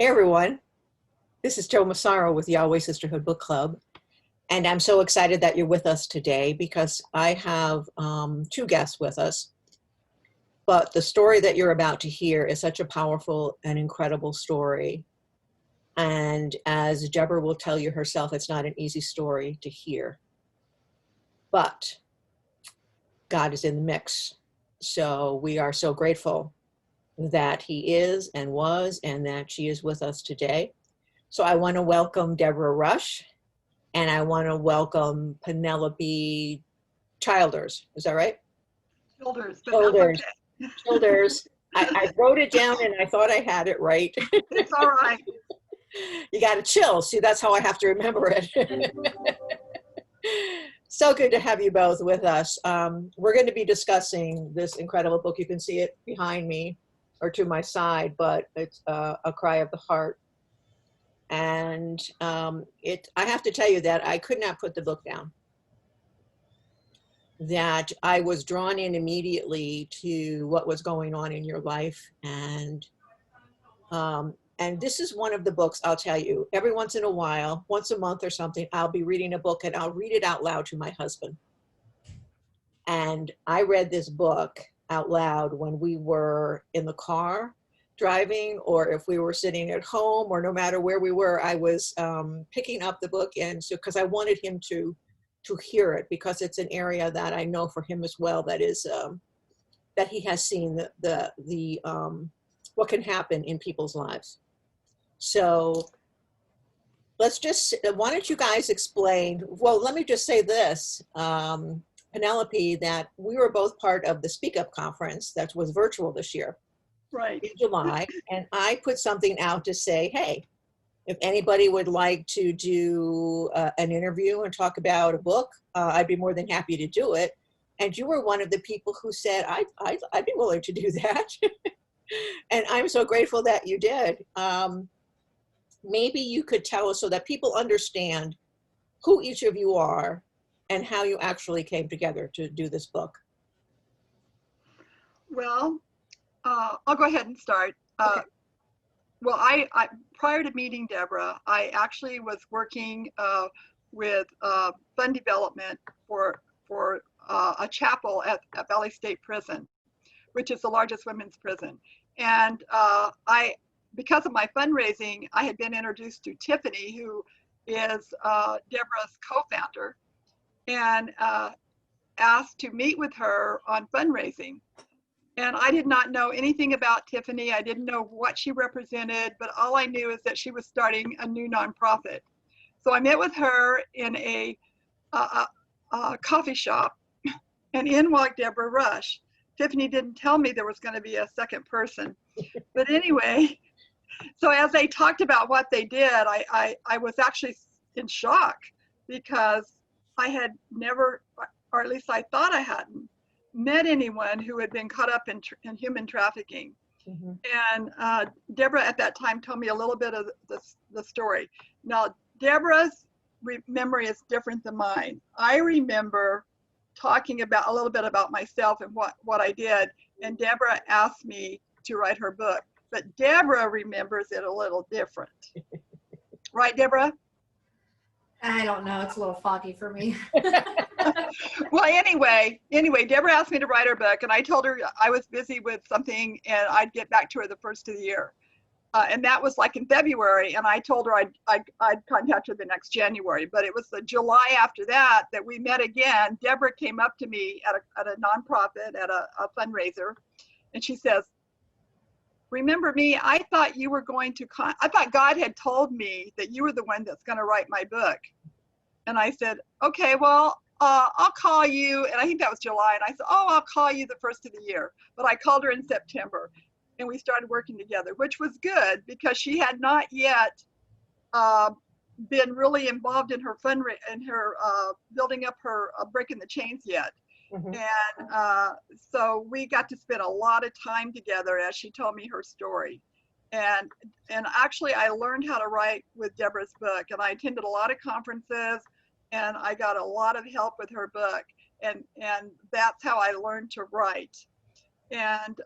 Hey everyone, this is Joe Massaro with Yahweh Sisterhood Book Club, and I'm so excited that you're with us today because I have two guests with us. But the story that you're about to hear is such a powerful and incredible story. And as Debra will tell you herself, it's not an easy story to hear. But God is in the mix. So we are so grateful that He is and was, and that she is with us today. So I want to welcome Debra Rush, and I want to welcome Penelope Childers. Is that right? Childers, but Childers. that's okay. Childers. I wrote it down and I thought I had it right. It's all right. You got to chill. See, that's how I have to remember it. So good to have you both with us. We're going to be discussing this incredible book. You can see it behind me or to my side, but it's A Cry of the Heart. And I have to tell you that I could not put the book down. That I was drawn in immediately to what was going on in your life. And this is one of the books, I'll tell you, every once in a while, once a month or something, I'll be reading a book and I'll read it out loud to my husband. And I read this book out loud when we were in the car driving, or if we were sitting at home, or no matter where we were, I was picking up the book, and so because I wanted him to hear it, because it's an area that I know for him as well, that is that he has seen the what can happen in people's lives. So let's just, why don't you guys explain? Well, let me just say this, Penelope, that we were both part of the Speak Up conference that was virtual this year. Right. In July, and I put something out to say, hey, if anybody would like to do an interview and talk about a book, I'd be more than happy to do it. And you were one of the people who said, I'd be willing to do that. And I'm so grateful that you did. Maybe you could tell us so that people understand who each of you are and how you actually came together to do this book. Well, I'll go ahead and start. Okay. Well, I prior to meeting Debra, I actually was working with fund development for a chapel at Valley State Prison, which is the largest women's prison. And because of my fundraising, I had been introduced to Tiffany, who is Debra's co-founder, and asked to meet with her on fundraising. And I did not know anything about Tiffany. I didn't know what she represented, but all I knew is that she was starting a new nonprofit. So I met with her in a coffee shop, and in walked Debra Rush. Tiffany didn't tell me there was going to be a second person. But anyway, so as they talked about what they did, I was actually in shock, because I had never, or at least I thought I hadn't, met anyone who had been caught up in human trafficking. Mm-hmm. And Debra at that time told me a little bit of the story. Now, Debra's memory is different than mine. I remember talking about a little bit about myself and what I did, and Debra asked me to write her book. But Debra remembers it a little different. Right, Debra? I don't know. It's a little foggy for me. Well, anyway, Debra asked me to write her book, and I told her I was busy with something and I'd get back to her the first of the year. And that was like in February, and I told her I'd contact her the next January. But it was the July after that we met again. Debra came up to me at a nonprofit, at a fundraiser, and she says, "Remember me? I thought you were going to, I thought God had told me that you were the one that's going to write my book." And I said, "Okay, well, I'll call you." And I think that was July. And I said, "Oh, I'll call you the first of the year." But I called her in September, and we started working together, which was good, because she had not yet been really involved in her building up her Brick in the Chains yet. Mm-hmm. And so we got to spend a lot of time together as she told me her story. And actually, I learned how to write with Debra's book, and I attended a lot of conferences, and I got a lot of help with her book, and that's how I learned to write. And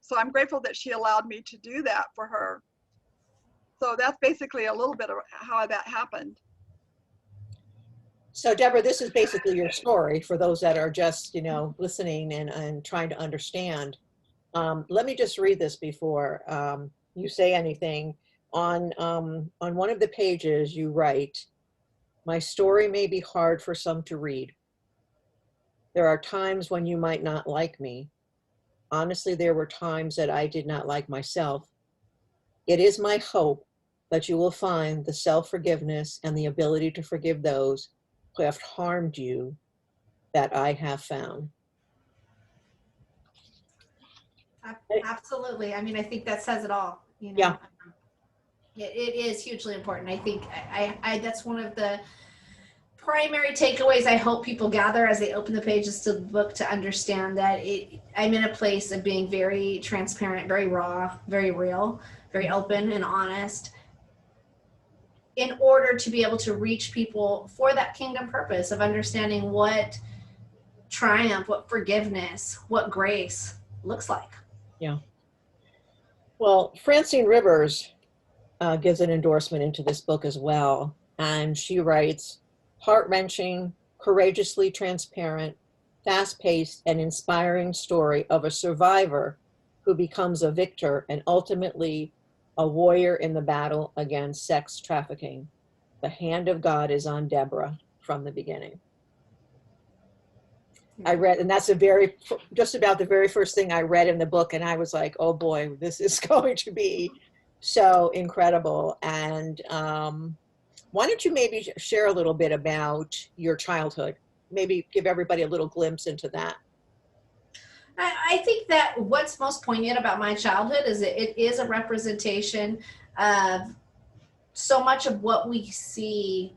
so I'm grateful that she allowed me to do that for her. So that's basically a little bit of how that happened. So Deborah, this is basically your story for those that are just, listening and trying to understand. Let me just read this before you say anything. On one of the pages you write, "My story may be hard for some to read. There are times when you might not like me. Honestly, there were times that I did not like myself. It is my hope that you will find the self-forgiveness and the ability to forgive those who have harmed you that I have found." Absolutely. I mean, I think that says it all. Yeah. It is hugely important. I think that's one of the primary takeaways I hope people gather as they open the pages to the book, to understand that I'm in a place of being very transparent, very raw, very real, very open and honest, in order to be able to reach people for that kingdom purpose of understanding what triumph, what forgiveness, what grace looks like. Yeah. Well, Francine Rivers gives an endorsement into this book as well. And she writes, "Heart-wrenching, courageously transparent, fast-paced, and inspiring story of a survivor who becomes a victor and ultimately a warrior in the battle against sex trafficking. The hand of God is on Debra from the beginning." I read, and that's just about the very first thing I read in the book. And I was like, oh boy, this is going to be so incredible. And why don't you maybe share a little bit about your childhood? Maybe give everybody a little glimpse into that. I think that what's most poignant about my childhood is that it is a representation of so much of what we see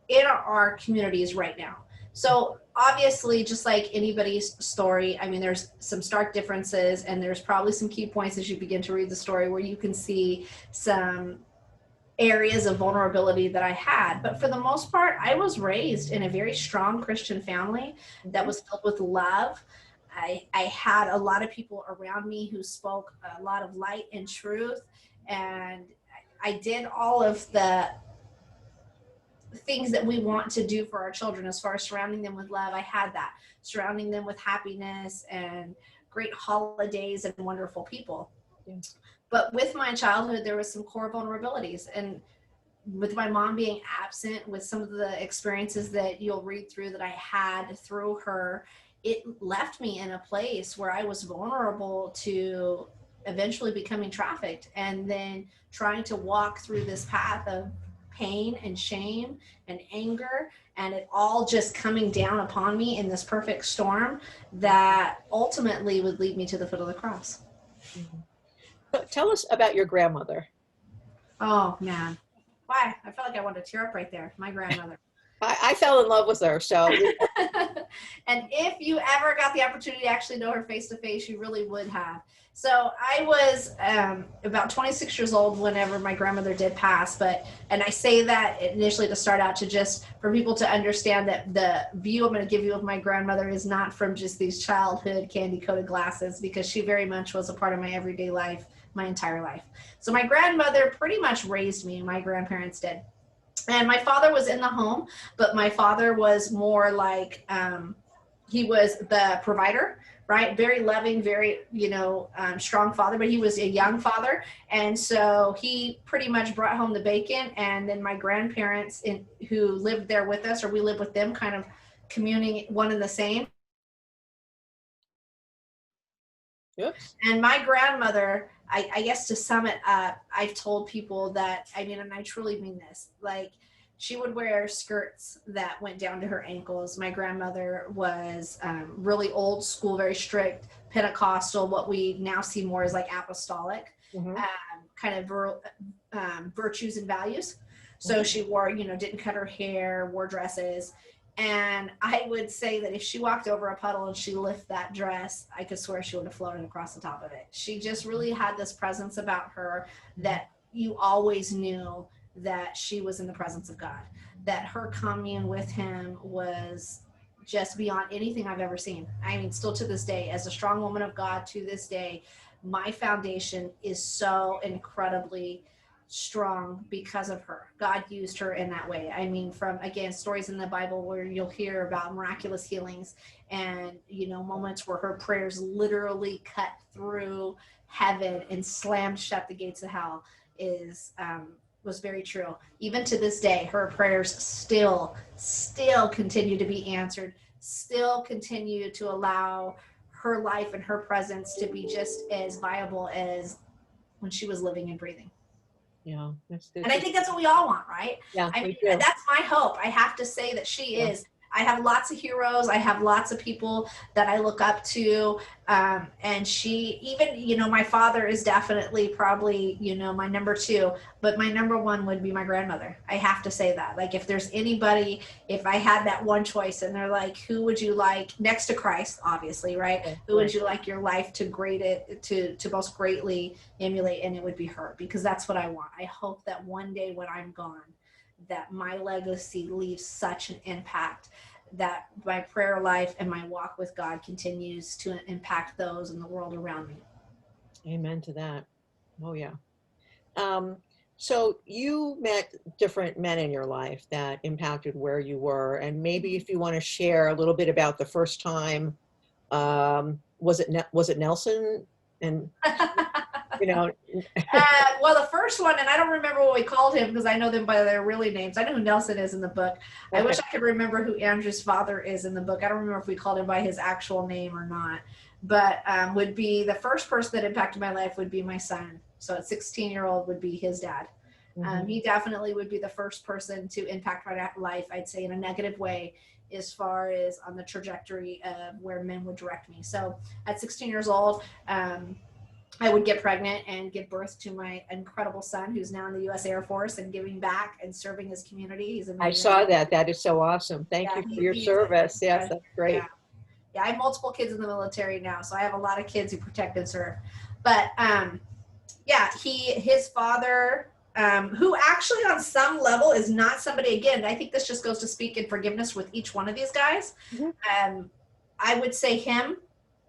in our communities right now. So obviously, just like anybody's story, I mean, there's some stark differences, and there's probably some key points as you begin to read the story where you can see some areas of vulnerability that I had. But for the most part, I was raised in a very strong Christian family that was filled with love. I had a lot of people around me who spoke a lot of light and truth, and I did all of the things that we want to do for our children as far as surrounding them with love. I had that, surrounding them with happiness and great holidays and wonderful people. Yeah. But with my childhood, there was some core vulnerabilities, and with my mom being absent, with some of the experiences that you'll read through that I had through her, it left me in a place where I was vulnerable to eventually becoming trafficked, and then trying to walk through this path of pain and shame and anger, and it all just coming down upon me in this perfect storm that ultimately would lead me to the foot of the cross. But tell us about your grandmother. Oh man, why? I felt like I wanted to tear up right there. My grandmother. I fell in love with her, so. And if you ever got the opportunity to actually know her face to face, you really would have. So I was about 26 years old whenever my grandmother did pass. And I say that initially to start out, to just for people to understand that the view I'm going to give you of my grandmother is not from just these childhood candy coated glasses, because she very much was a part of my everyday life, my entire life. So my grandmother pretty much raised me. My grandparents did. And my father was in the home, but my father was more like, he was the provider, right? Very loving, very, strong father, but he was a young father. And so he pretty much brought home the bacon. And then my grandparents who lived there with us, or we lived with them, kind of communing one and the same. Oops. And my grandmother, I guess to sum it up, I've told people that, and I truly mean this, like, she would wear skirts that went down to her ankles. My grandmother was really old school, very strict, Pentecostal, what we now see more as like apostolic, kind of virtues and values. So she wore, didn't cut her hair, wore dresses. And I would say that if she walked over a puddle and she lifted that dress, I could swear she would have floated across the top of it. She just really had this presence about her that you always knew that she was in the presence of God, that her commune with him was just beyond anything I've ever seen. I mean, still to this day, as a strong woman of God to this day, my foundation is so incredibly strong because of her. God used her in that way. I mean, from, again, stories in the Bible where you'll hear about miraculous healings and, you know, moments where her prayers literally cut through heaven and slammed shut the gates of hell is, was very true. Even to this day, her prayers still continue to be answered, still continue to allow her life and her presence to be just as viable as when she was living and breathing. Yeah. And I think that's what we all want, right? Yeah, I we mean, do. that's my hope. I have to say that she is. I have lots of heroes. I have lots of people that I look up to. And she, even, you know, my father is definitely probably, you know, my number 2, but my number 1 would be my grandmother. I have to say that. Like, if there's anybody, if I had that one choice and they're like, who would you like next to Christ, obviously, right? Yeah, who would you like your life to to most greatly emulate? And it would be her, because that's what I want. I hope that one day when I'm gone, that my legacy leaves such an impact, that my prayer life and my walk with God continues to impact those in the world around me. Amen to that. Oh, yeah. So you met different men in your life that impacted where you were. And maybe if you want to share a little bit about the first time, was it Nelson? And, you know, Well, the first one, and I don't remember what we called him because I know them by their really names. I know who Nelson is in the book. I okay. wish I could remember who Andrew's father is in the book. I don't remember if we called him by his actual name or not. But would be the first person that impacted my life would be my son. So at 16-year-old would be his dad. Mhm. He definitely would be the first person to impact my life, I'd say, in a negative way, as far as on the trajectory of where men would direct me. So at 16 years old, I would get pregnant and give birth to my incredible son, who's now in the U.S. Air Force and giving back and serving his community. He's amazing. I saw that. That is so awesome. Thank you for your service. Yes, that's great. Yeah, I have multiple kids in the military now, so I have a lot of kids who protect and serve. But yeah, his father, who actually on some level is not somebody, again, I think this just goes to speak in forgiveness with each one of these guys. Mhm. I would say him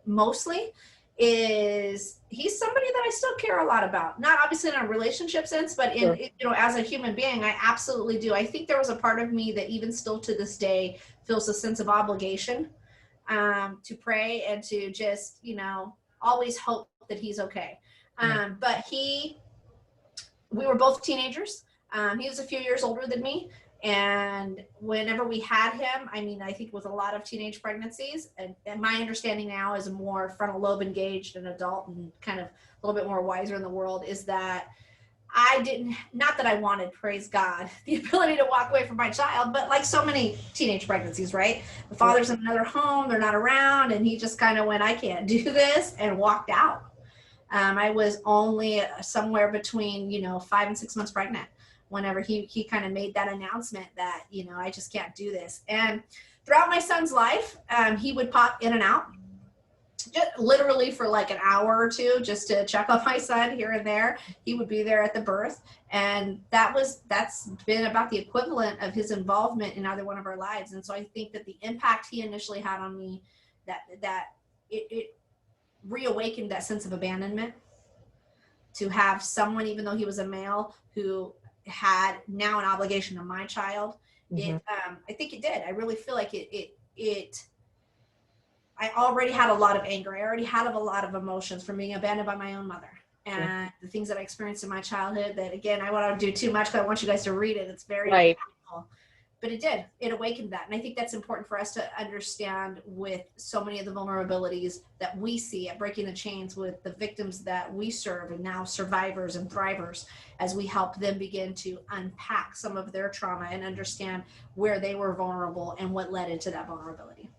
mostly he's somebody that I still care a lot about. Not obviously in a relationship sense, but in, Sure. you know, as a human being, I absolutely do. I think there was a part of me that even still to this day feels a sense of obligation to pray and to just, you know, always hope that he's okay. But we were both teenagers. He was a few years older than me. And whenever we had him, I mean, I think with a lot of teenage pregnancies, and my understanding now as a more frontal lobe engaged and adult and kind of a little bit more wiser in the world, is that I didn't, not that I wanted, praise God, the ability to walk away from my child, but like so many teenage pregnancies, right? The father's in another home, they're not around, and he just kind of went, I can't do this, and walked out. I was only somewhere between, you know, 5 and 6 months pregnant whenever he kind of made that announcement that, you know, I just can't do this. And throughout my son's life, he would pop in and out, just literally for like an hour or two, just to check on my son here and there. He would be there at the birth. And that's been about the equivalent of his involvement in either one of our lives. And so I think that the impact he initially had on me, that it reawakened that sense of abandonment, to have someone, even though he was a male, who had now an obligation to my child. Mhm. I think it did. I really feel like I already had a lot of anger. I already had a lot of emotions from being abandoned by my own mother, and the things that I experienced in my childhood that, again, I want to do too much because I want you guys to read it. It's very impactful. But it awakened that. And I think that's important for us to understand with so many of the vulnerabilities that we see at Breaking the Chains with the victims that we serve and now survivors and thrivers, as we help them begin to unpack some of their trauma and understand where they were vulnerable and what led into that vulnerability.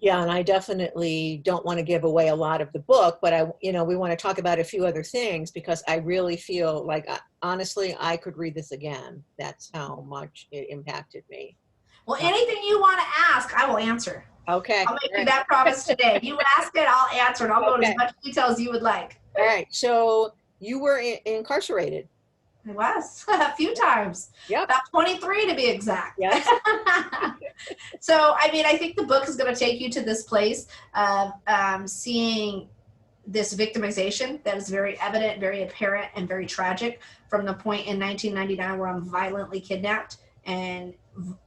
Yeah, and I definitely don't want to give away a lot of the book, but we want to talk about a few other things, because I really feel like, honestly, I could read this again. That's how much it impacted me. Well, anything you want to ask, I will answer. Okay. I'll make you that promise today. You ask it, I'll answer it. I'll go into as much detail as you would like. All right. So you were incarcerated. I was a few times. Yep. About 23 to be exact. Yes. So, I mean, I think the book is going to take you to this place of seeing this victimization that is very evident, very apparent, and very tragic from the point in 1999 where I'm violently kidnapped, and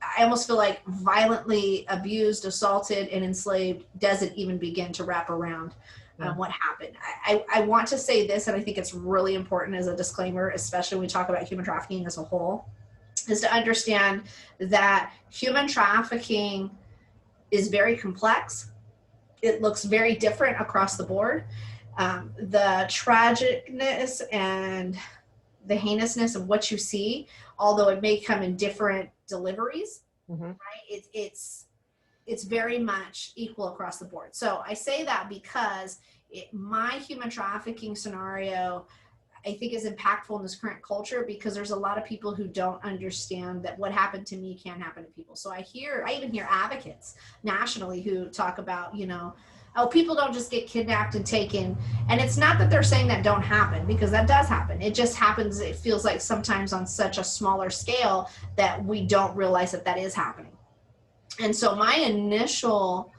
I almost feel like violently abused, assaulted, and enslaved doesn't even begin to wrap around what happened. I want to say this, and I think it's really important as a disclaimer, especially when we talk about human trafficking as a whole, is to understand that human trafficking is very complex. It looks very different across the board. The tragicness and the heinousness of what you see, although it may come in different deliveries, right? It's very much equal across the board. So I say that because my human trafficking scenario, I think, is impactful in this current culture, because there's a lot of people who don't understand that what happened to me can happen to people. So I even hear advocates nationally who talk about, oh, people don't just get kidnapped and taken. And it's not that they're saying that don't happen, because that does happen. It just happens, it feels like sometimes on such a smaller scale that we don't realize that that is happening. And so my initial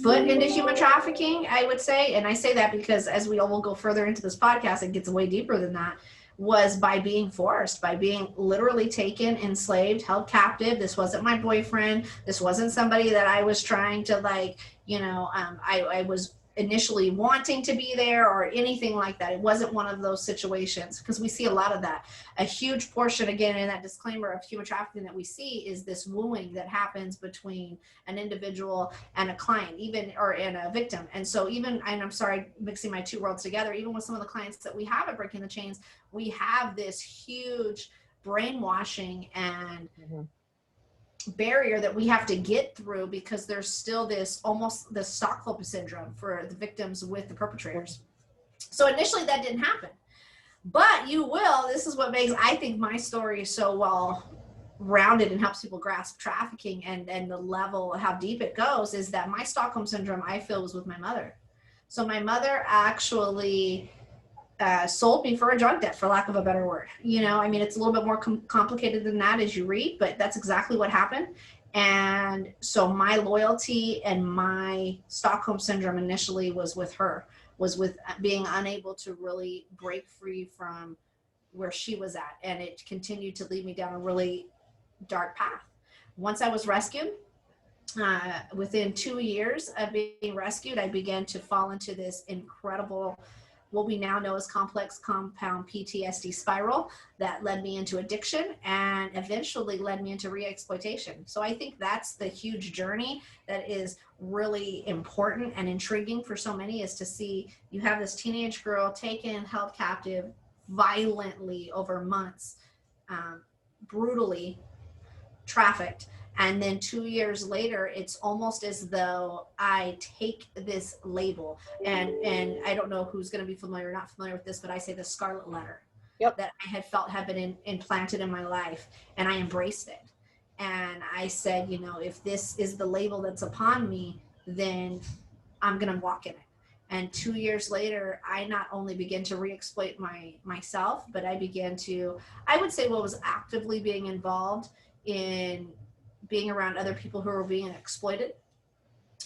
foot into human trafficking, I would say, and I say that because as we all will go further into this podcast, it gets way deeper than that, was by being forced, by being literally taken, enslaved, held captive. This wasn't my boyfriend. This wasn't somebody that I was trying to I was initially wanting to be there or anything like that. It wasn't one of those situations, because we see a lot of that. A huge portion, again, in that disclaimer of human trafficking that we see is this wooing that happens between an individual and a client, and a victim. And so and I'm sorry, mixing my two worlds together, even with some of the clients that we have at Breaking the Chains, we have this huge brainwashing and barrier that we have to get through, because there's still this Stockholm syndrome for the victims with the perpetrators. So initially that didn't happen, but this is what makes, I think, my story so well rounded and helps people grasp trafficking and the level, how deep it goes, is that my Stockholm syndrome, I feel, was with my mother. So my mother actually sold me for a drug debt, for lack of a better word. It's a little bit more complicated than that as you read, but that's exactly what happened. And so my loyalty and my Stockholm syndrome initially was with her, was with being unable to really break free from where she was at. And it continued to lead me down a really dark path. Once I was rescued, within 2 years of being rescued, I began to fall into this incredible, what we now know as complex compound PTSD spiral that led me into addiction and eventually led me into re-exploitation. So I think that's the huge journey that is really important and intriguing for so many, is to see you have this teenage girl taken, held captive violently over months, brutally trafficked. And then 2 years later, it's almost as though I take this label, and I don't know who's going to be familiar or not familiar with this, but I say the scarlet letter that I had felt had been implanted in my life, and I embraced it. And I said, if this is the label that's upon me, then I'm going to walk in it. And 2 years later, I not only began to re-exploit myself, but I began to, I would say, was actively being involved in being around other people who were being exploited,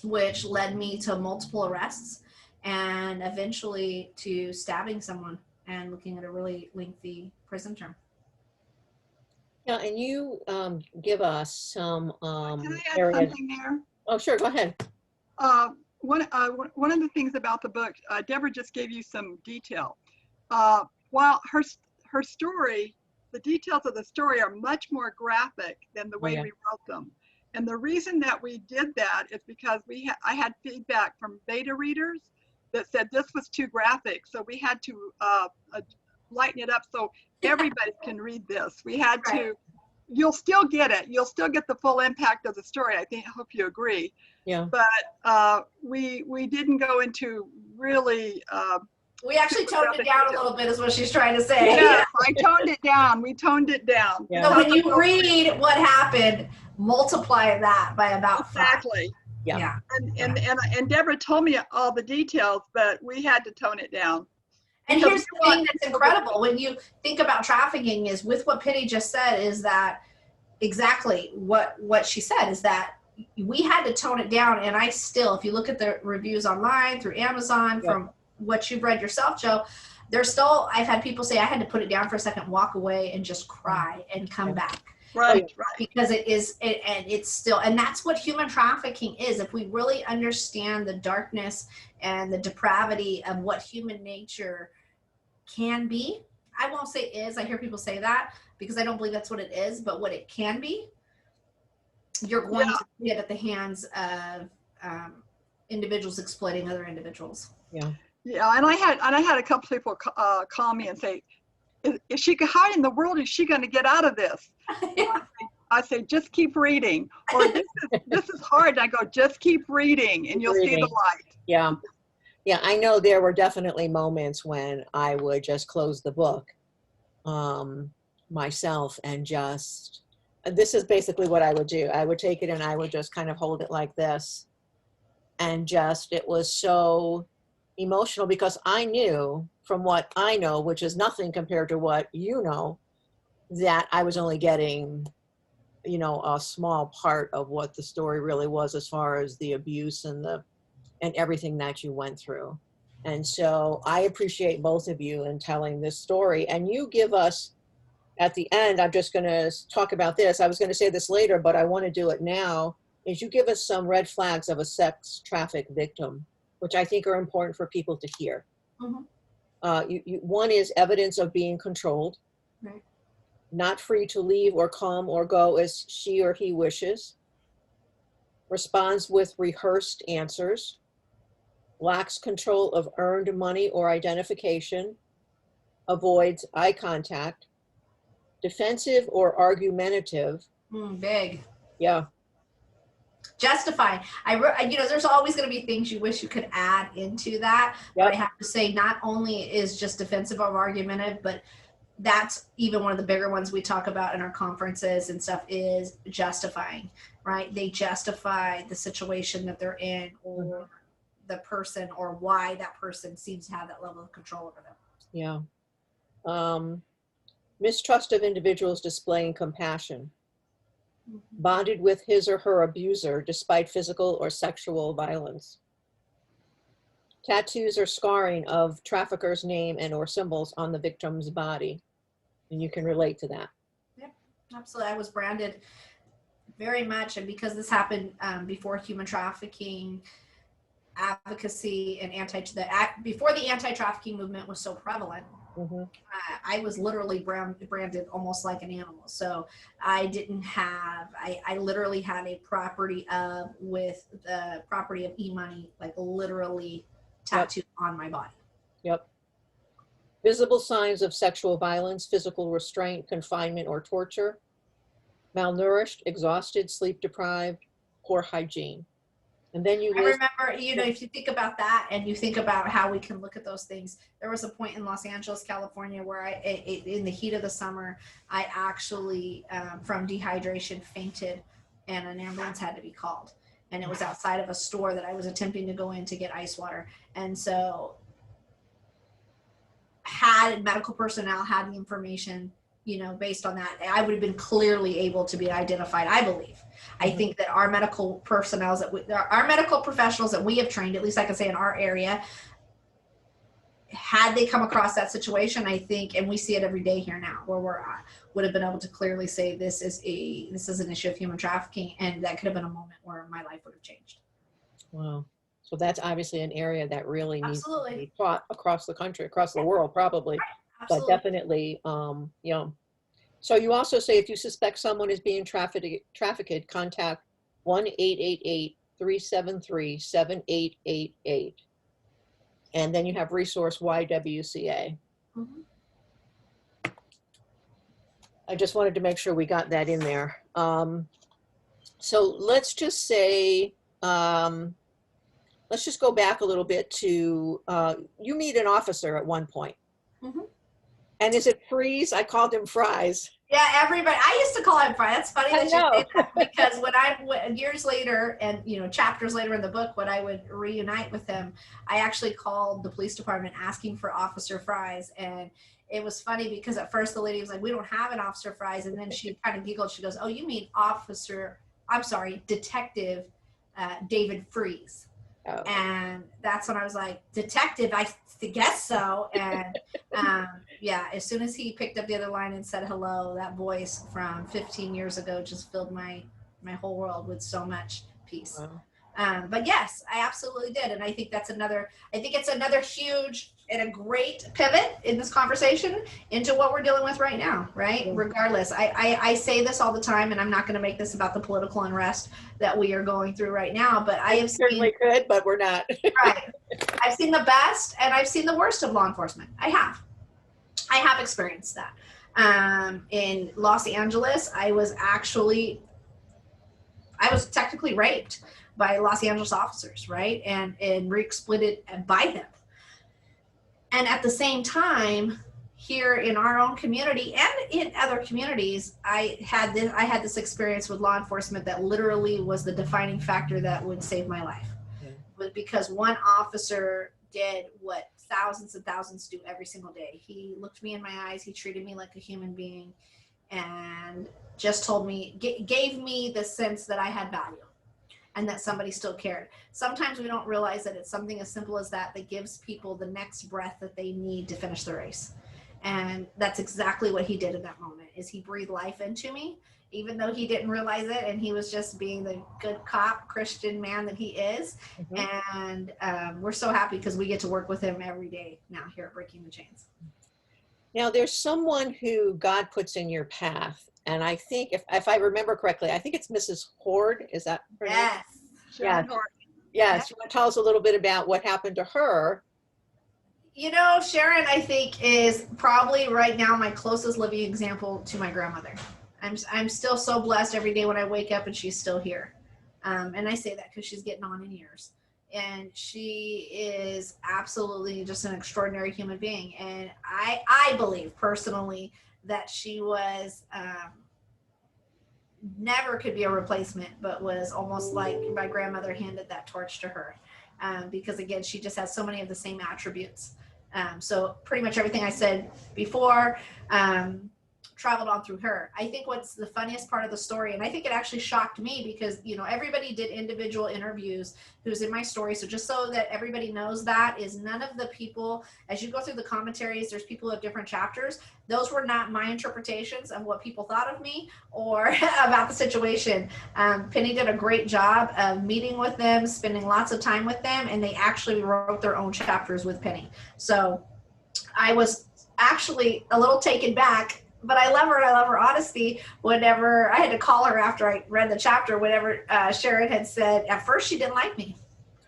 which led me to multiple arrests and eventually to stabbing someone and looking at a really lengthy prison term. Yeah, and you give us some Can I add areas. something there? Oh, sure, go ahead. One of the things about the book, Debra just gave you some detail. While her story, the details of the story are much more graphic than the way we wrote them. And the reason that we did that is because I had feedback from beta readers that said this was too graphic. So we had to lighten it up so everybody can read this. We had to, you'll still get it. You'll still get the full impact of the story. I hope you agree. Yeah. But we didn't go into really, we actually toned it down a little bit, is what she's trying to say. Yeah, I toned it down. We toned it down. Yeah. So when you read what happened, multiply that by about exactly. 5. Yeah. And Debra told me all the details, but we had to tone it down. And here's the thing that's incredible when you think about trafficking, is with what Penny just said, is that exactly what she said, is that we had to tone it down. And I still, if you look at the reviews online through Amazon, from what you've read yourself, Joe, there's still, I've had people say I had to put it down for a second, walk away and just cry and come back. Right. Because it's still, and that's what human trafficking is. If we really understand the darkness and the depravity of what human nature can be, I won't say is, I hear people say that because I don't believe that's what it is, but what it can be, you're going to see it at the hands of individuals exploiting other individuals. Yeah, and I had a couple people call me and say, "Is she, how in the world is she going to get out of this?" I say, "Just keep reading." Or this is hard. And I go, "Just keep reading, and you'll see the light." Yeah, yeah. I know there were definitely moments when I would just close the book myself and just. This is basically what I would do. I would take it and I would just kind of hold it like this, and just, it was so emotional because I knew from what I know, which is nothing compared to what you know, that I was only getting, you know, a small part of what the story really was as far as the abuse and everything that you went through. And so I appreciate both of you in telling this story. And you give us, at the end, I'm just going to talk about this. I was going to say this later, but I want to do it now, is you give us some red flags of a sex traffic victim, which I think are important for people to hear. One is evidence of being controlled, not free to leave or come or go as she or he wishes, responds with rehearsed answers, lacks control of earned money or identification, avoids eye contact, defensive or argumentative. Big. Yeah. Justifying. You know, there's always going to be things you wish you could add into that. But I have to say, not only is just defensive or argumentative, but that's even one of the bigger ones we talk about in our conferences and stuff, is justifying, right? They justify the situation that they're in, or the person, or why that person seems to have that level of control over them. Yeah. Mistrust of individuals displaying compassion, bonded with his or her abuser despite physical or sexual violence, tattoos or scarring of trafficker's name and or symbols on the victim's body. And you can relate to that. Yep, absolutely. I was branded very much, and because this happened before human trafficking advocacy and before the anti-trafficking movement was so prevalent, I was literally branded almost like an animal. So I didn't have, I literally had a property of, with the property of e-money, like literally tattooed on my body. Yep. Visible signs of sexual violence, physical restraint, confinement, or torture, malnourished, exhausted, sleep deprived, poor hygiene. And then I remember, you know, if you think about that and you think about how we can look at those things, there was a point in Los Angeles, California, where in the heat of the summer, I actually, from dehydration, fainted, and an ambulance had to be called. And it was outside of a store that I was attempting to go in to get ice water. And so had medical personnel had the information, you know, based on that, I would have been clearly able to be identified, I believe. I think that our medical personnel, our medical professionals that we have trained, at least I can say in our area, had they come across that situation, I think, and we see it every day here now, where we're at, would have been able to clearly say this is an issue of human trafficking, and that could have been a moment where my life would have changed. Wow. So that's obviously an area that really needs to be taught across the country, across the world, probably. But definitely, you know. So you also say if you suspect someone is being trafficked, contact 1-888-373-7888. And then you have resource YWCA. I just wanted to make sure we got that in there. So let's just say, let's just go back a little bit to, you meet an officer at one point. And is it Freeze? I called him Fries. Yeah, everybody. I used to call him Fries. That's funny that you say that, because when years later, and you know, chapters later in the book, when I would reunite with him, I actually called the police department asking for Officer Fries, and it was funny because at first the lady was like, "We don't have an Officer Fries," and then she kind of giggled. She goes, "Oh, you mean Officer I'm sorry, Detective David Freeze. Oh. And that's when I was like, detective, I guess so. And yeah, as soon as he picked up the other line and said hello, that voice from 15 years ago just filled my whole world with so much peace. Wow. But yes, I absolutely did. And I think it's another huge and a great pivot in this conversation into what we're dealing with right now, right? Regardless, I say this all the time, and I'm not going to make this about the political unrest that we are going through right now, but I have certainly could, but we're not. Right. I've seen the best and I've seen the worst of law enforcement. I have experienced that. In Los Angeles, I was technically raped by Los Angeles officers, right? And re-exploited by them. And at the same time, here in our own community and in other communities, I had this experience with law enforcement that literally was the defining factor that would save my life. But because one officer did what thousands and thousands do every single day. He looked me in my eyes, he treated me like a human being, and just told me, gave me the sense that I had value and that somebody still cared. Sometimes we don't realize that it's something as simple as that gives people the next breath that they need to finish the race. And that's exactly what he did in that moment, is he breathed life into me, even though he didn't realize it, and he was just being the good cop, Christian man that he is. Mm-hmm. And we're so happy because we get to work with him every day now here at Breaking the Chains. Now, there's someone who God puts in your path, and I think, if I remember correctly, I think it's Mrs. Horde. Is that her name? Sharon Yes. Horde. Yes. You want to tell us a little bit about what happened to her? You know, Sharon, I think, is probably right now my closest living example to my grandmother. I'm still so blessed every day when I wake up and she's still here. And I say that because she's getting on in years. And she is absolutely just an extraordinary human being. And I believe personally that she was never could be a replacement, but was almost like my grandmother handed that torch to her. Because again, she just has so many of the same attributes. So pretty much everything I said before traveled on through her. I think what's the funniest part of the story, and I think it actually shocked me because, you know, everybody did individual interviews who's in my story. So just so that everybody knows, that is none of the people, as you go through the commentaries, there's people of different chapters. Those were not my interpretations of what people thought of me or about the situation. Penny did a great job of meeting with them, spending lots of time with them, and they actually wrote their own chapters with Penny. So I was actually a little taken back, but I love her and I love her honesty. Whenever I had to call her after I read the chapter, whenever Sharon had said, at first she didn't like me.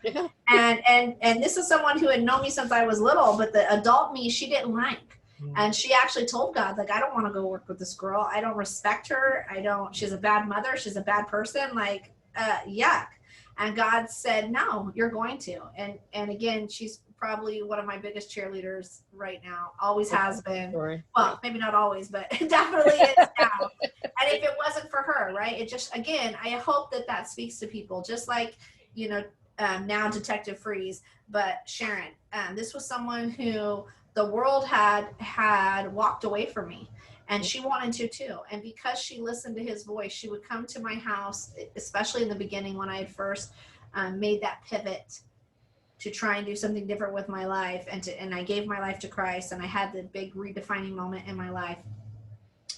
Yeah. And this is someone who had known me since I was little, but the adult me, she didn't like. And she actually told God, like, I don't want to go work with this girl. I don't respect her. She's a bad mother. She's a bad person. Like, yuck. And God said, no, you're going to. And again, she's probably one of my biggest cheerleaders right now. Always has been. Sorry. Well, maybe not always, but definitely is now. And if it wasn't for her, right? It just, again, I hope that speaks to people, just like, you know, now Detective Freeze, but Sharon, this was someone who the world had walked away from me, and she wanted to too. And because she listened to his voice, she would come to my house, especially in the beginning when I had first made that pivot to try and do something different with my life, and I gave my life to Christ, and I had the big redefining moment in my life.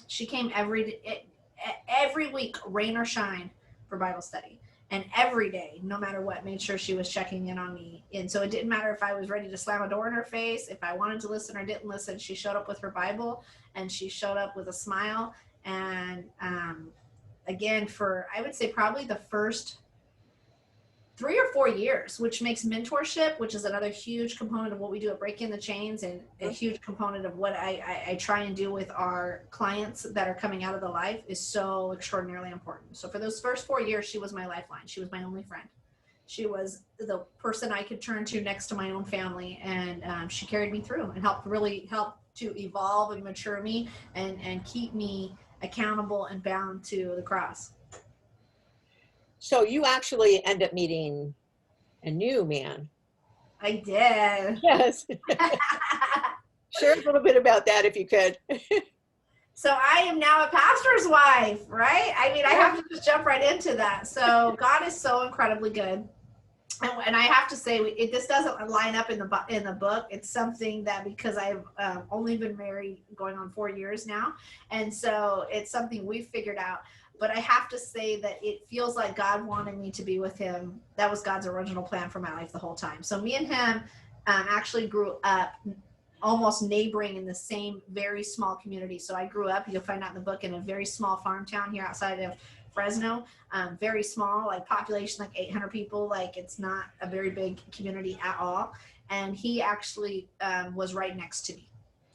She came every week, rain or shine, for Bible study. And every day, no matter what, made sure she was checking in on me. And so it didn't matter if I was ready to slam a door in her face, if I wanted to listen or didn't listen. She showed up with her Bible, and she showed up with a smile. And again, for, I would say, probably the first 3 or 4 years, which makes mentorship, which is another huge component of what we do at Breaking the Chains, and a huge component of what I try and do with our clients that are coming out of the life, is so extraordinarily important. So for those first 4 years, she was my lifeline. She was my only friend. She was the person I could turn to next to my own family. And she carried me through and helped to evolve and mature me and keep me accountable and bound to the cross. So you actually end up meeting a new man. I did. Yes. Share a little bit about that if you could. So I am now a pastor's wife, right? I mean, I have to just jump right into that. So God is so incredibly good. And I have to say, this doesn't line up in the book. It's something that, because I've only been married going on 4 years now, and so it's something we've figured out. But I have to say that it feels like God wanted me to be with him. That was God's original plan for my life the whole time. So me and him actually grew up almost neighboring in the same very small community. So I grew up, you'll find out in the book, in a very small farm town here outside of Fresno, very small, like population, like 800 people. Like, it's not a very big community at all. And he actually was right next to me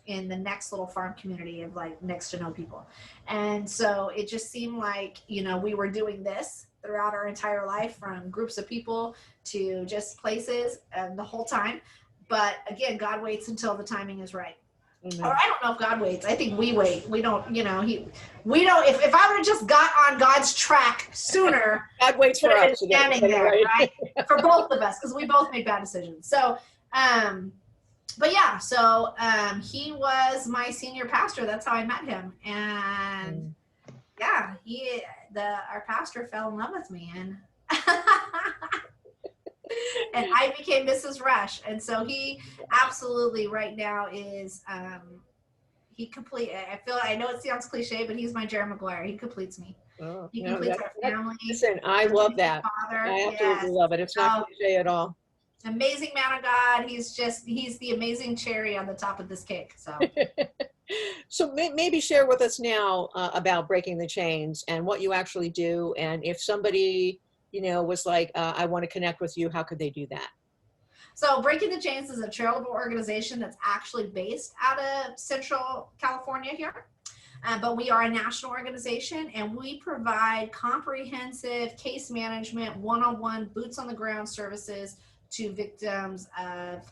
in the next little farm community of like next to no people. And so it just seemed like, we were doing this throughout our entire life, from groups of people to just places, the whole time. But again, God waits until the timing is right. Amen. Or I don't know if God waits. I think we wait. We don't, we don't, if I would have just got on God's track sooner, God waits for us. Standing there, right? For both of us, because we both made bad decisions. So, but yeah, so he was my senior pastor. That's how I met him. And yeah, our pastor fell in love with me, and and I became Mrs. Rush. And so he absolutely right now is, I know it sounds cliche, but he's my Jerry Maguire. He completes me. Oh, He completes our family. Listen, I love that. Father. I absolutely love it. It's not cliche at all. Amazing man of God. He's the amazing cherry on the top of this cake. So, so maybe share with us now about breaking the chains and what you actually do. And if somebody, was like, I want to connect with you, how could they do that? So Breaking the Chains is a charitable organization that's actually based out of Central California here. But we are a national organization, and we provide comprehensive case management, one-on-one, boots-on-the-ground services to victims of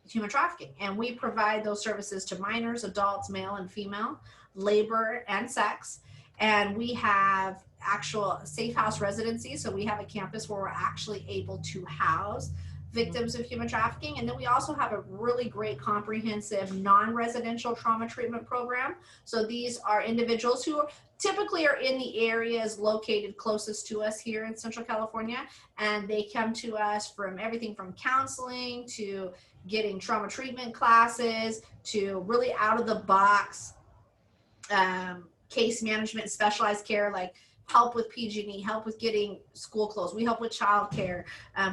human trafficking. And we provide those services to minors, adults, male and female, labor and sex. And we have actual safe house residency. So we have a campus where we're actually able to house victims of human trafficking. And then we also have a really great comprehensive non-residential trauma treatment program. So these are individuals who typically are in the areas located closest to us here in Central California. And they come to us from everything from counseling to getting trauma treatment classes to really out of the box case management, specialized care, like help with PG&E, help with getting school closed. We help with childcare.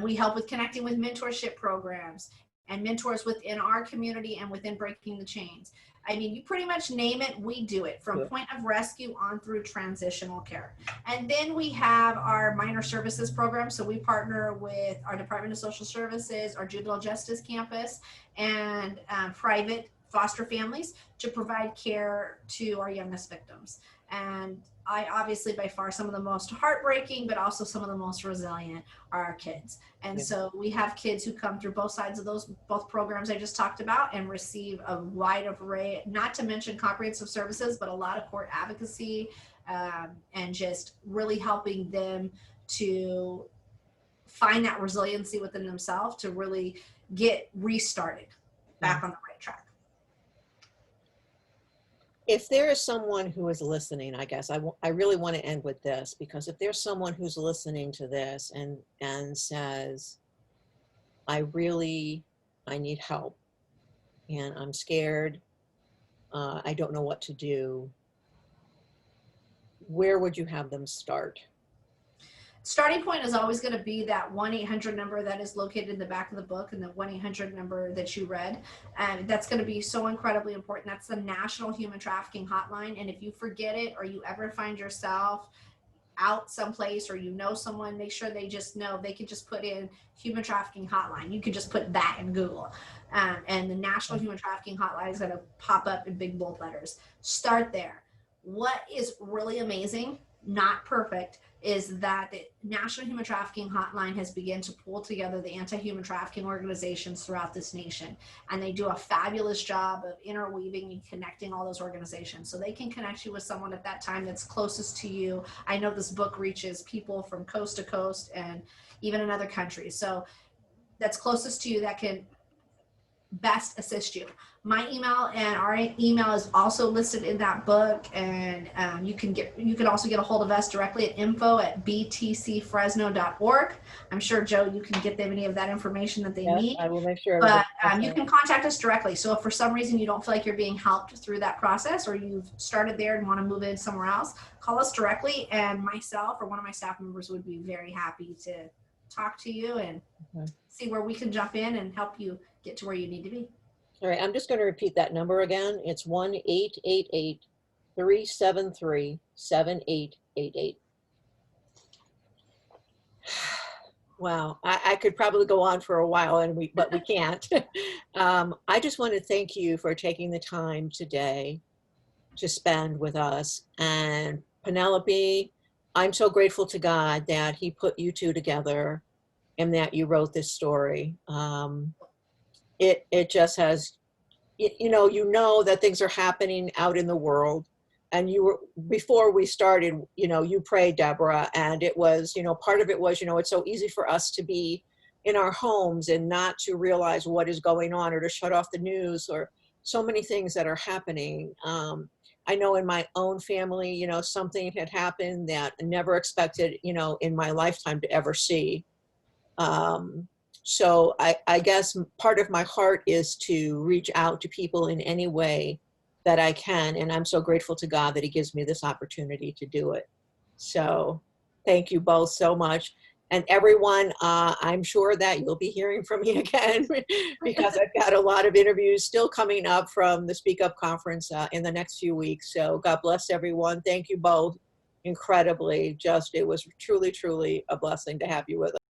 We help with connecting with mentorship programs and mentors within our community and within Breaking the Chains. I mean, you pretty much name it, we do it, from point of rescue on through transitional care. And then we have our minor services program. So we partner with our Department of Social Services, our Juvenile Justice Campus, and private foster families to provide care to our youngest victims. And I obviously, by far, some of the most heartbreaking, but also some of the most resilient are our kids. And so we have kids who come through both sides of both programs I just talked about and receive a wide array, not to mention comprehensive services, but a lot of court advocacy and just really helping them to find that resiliency within themselves to really get restarted back on the right track. If there is someone who is listening, I guess I really want to end with this, because if there's someone who's listening to this and says, I need help and I'm scared, I don't know what to do, where would you have them start? Starting point is always going to be that 1-800 number that is located in the back of the book, and the 1-800 number that you read. And that's going to be so incredibly important. That's the National Human Trafficking Hotline. And if you forget it, or you ever find yourself out someplace, or someone, make sure they just know they can just put in Human Trafficking Hotline. You can just put that in Google. And the National Human Trafficking Hotline is going to pop up in big bold letters. Start there. What is really amazing, not perfect, is that the National Human Trafficking Hotline has begun to pull together the anti-human trafficking organizations throughout this nation. And they do a fabulous job of interweaving and connecting all those organizations. So they can connect you with someone at that time that's closest to you. I know this book reaches people from coast to coast and even in other countries. So that's closest to you that can best assist you. My email and our email is also listed in that book, and you can also get a hold of us directly at info@btcfresno.org. I'm sure, Joe, you can get them any of that information that they Yes, need. I will make sure. But you can contact us directly. So if for some reason you don't feel like you're being helped through that process, or you've started there and want to move in somewhere else, call us directly, and myself or one of my staff members would be very happy to talk to you and see where we can jump in and help you get to where you need to be. All right, I'm just going to repeat that number again. It's 1-888-373-7888. Wow, I could probably go on for a while, but we can't. I just want to thank you for taking the time today to spend with us. And Penelope, I'm so grateful to God that He put you two together and that you wrote this story. It just has, you know that things are happening out in the world. And before we started, you prayed, Debra, and it was, part of it was, it's so easy for us to be in our homes and not to realize what is going on, or to shut off the news, or so many things that are happening. I know in my own family, something had happened that I never expected, in my lifetime to ever see. So I guess part of my heart is to reach out to people in any way that I can. And I'm so grateful to God that He gives me this opportunity to do it. So thank you both so much. And everyone, I'm sure that you'll be hearing from me again because I've got a lot of interviews still coming up from the Speak Up Conference in the next few weeks. So God bless everyone. Thank you both incredibly. It was truly, truly a blessing to have you with us.